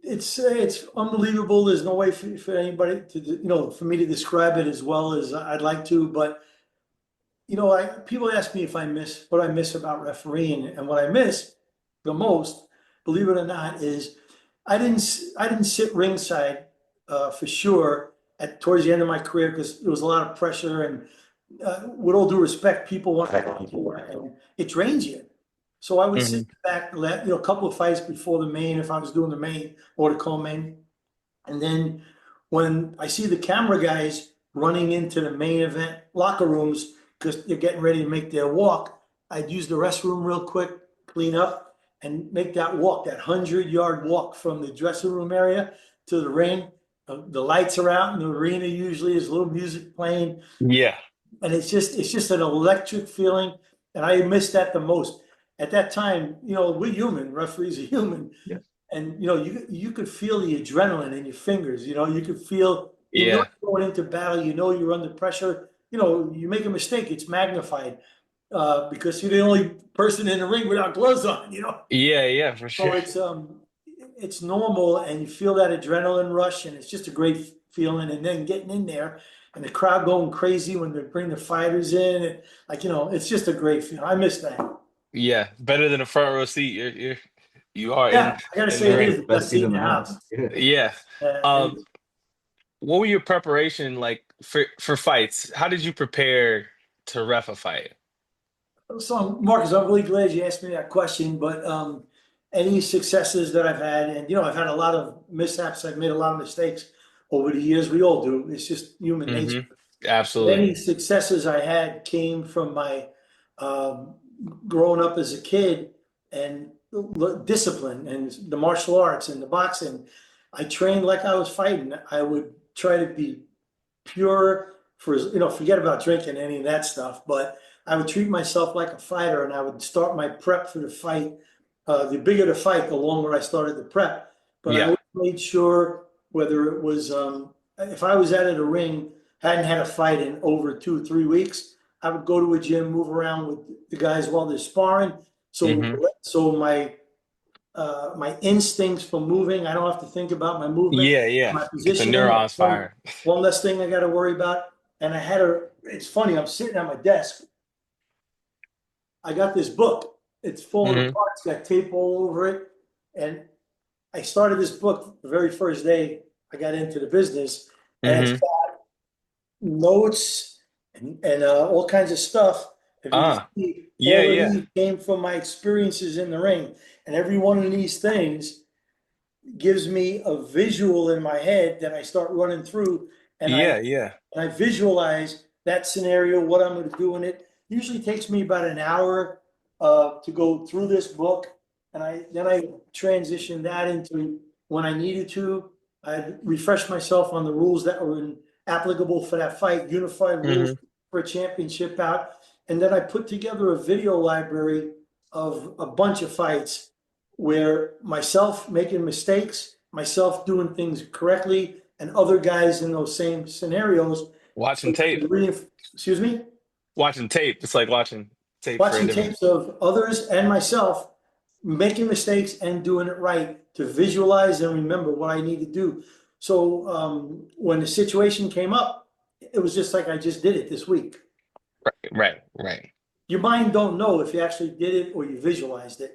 It's unbelievable. There's no way for anybody to, for me to describe it as well as I'd like to. But people ask me if I miss what I miss about refereeing, and what I miss the most, believe it or not, is I didn't sit ringside for sure at towards the end of my career because there was a lot of pressure and with all due respect, people want and it drains you. So I would sit Hmm. back, a couple of fights before the main, if I was doing the main or the co-main, and then when I see the camera guys running into the main event locker rooms because they're getting ready to make their walk, I'd use the restroom real quick, clean up, and make that walk, that 100-yard walk from the dressing room area to the ring. The lights are out in the arena usually, there's a little music playing, Yeah. and it's just an electric feeling, and I miss that the most. At that time, we're human, referees are human, Yeah. and you could feel the adrenaline in your fingers. You could feel Yeah. you're going into battle. You're under pressure. You make a mistake, it's magnified because you're the only person in the ring without gloves on. Yeah. Yeah, for So sure. it's normal, and you feel that adrenaline rush, and it's just a great feeling. And then getting in there, and the crowd going crazy when they bring the fighters in, and it's just a great feeling. I miss that. Yeah. Better than a front row seat. You are Yeah, I gotta in the say it ring. is the Best best seat seat in in the the house. house. Yeah. Yeah. It Um, is. what were your preparation like for fights? How did you prepare to ref a fight? So, Marcus, I'm really glad you asked me that question. But any successes that I've had, and I've had a lot of mishaps. I've made a lot of mistakes over the years. We all do. It's just human nature. Hmm. But Absolutely. any successes I had came from my um, growing up as a kid and discipline and the martial arts and the boxing. I trained like I was fighting. I would try to be pure forget about drinking any of that stuff, but I would treat myself like a fighter, and I would start my prep for the fight. The bigger the fight, the longer I started the prep. But I Yeah. always made sure, whether it was if I was out of the ring, hadn't had a fight in over 2 3 weeks, I would go to a gym, move around with the guys while they're sparring. So Hmm. so my instincts for moving. I don't have to think about my movement, Yeah. Yeah. my Get the positioning. neurons firing. One less thing I got to worry about. And it's funny, I'm sitting at my desk. I got this book. It's falling Hmm. apart. It's got tape all over it. And I started this book the very first day I got into the business. And it's Hmm. got notes and all kinds of stuff. If you can Ah. see, Yeah. all of Yeah. these came from my experiences in the ring. And every one of these things gives me a visual in my head that I start running through, and I Yeah. Yeah. and I visualize that scenario, what I'm going to do in it. Usually takes me about an hour to go through this book, and I transition that into when I needed to. I refresh myself on the rules that were applicable for that fight, unified rules Hmm. for a championship bout, and then I put together a video library of a bunch of fights where myself making mistakes, myself doing things correctly, and other guys in those same scenarios. Watching tape. Excuse me, Watching tape. It's like watching tape for a watching different. tapes of others and myself making mistakes and doing it right to visualize and remember what I need to do. So when the situation came up, it was just like I just did it this week. Right. Right. Right. Your mind don't know if you actually did it or you visualized it.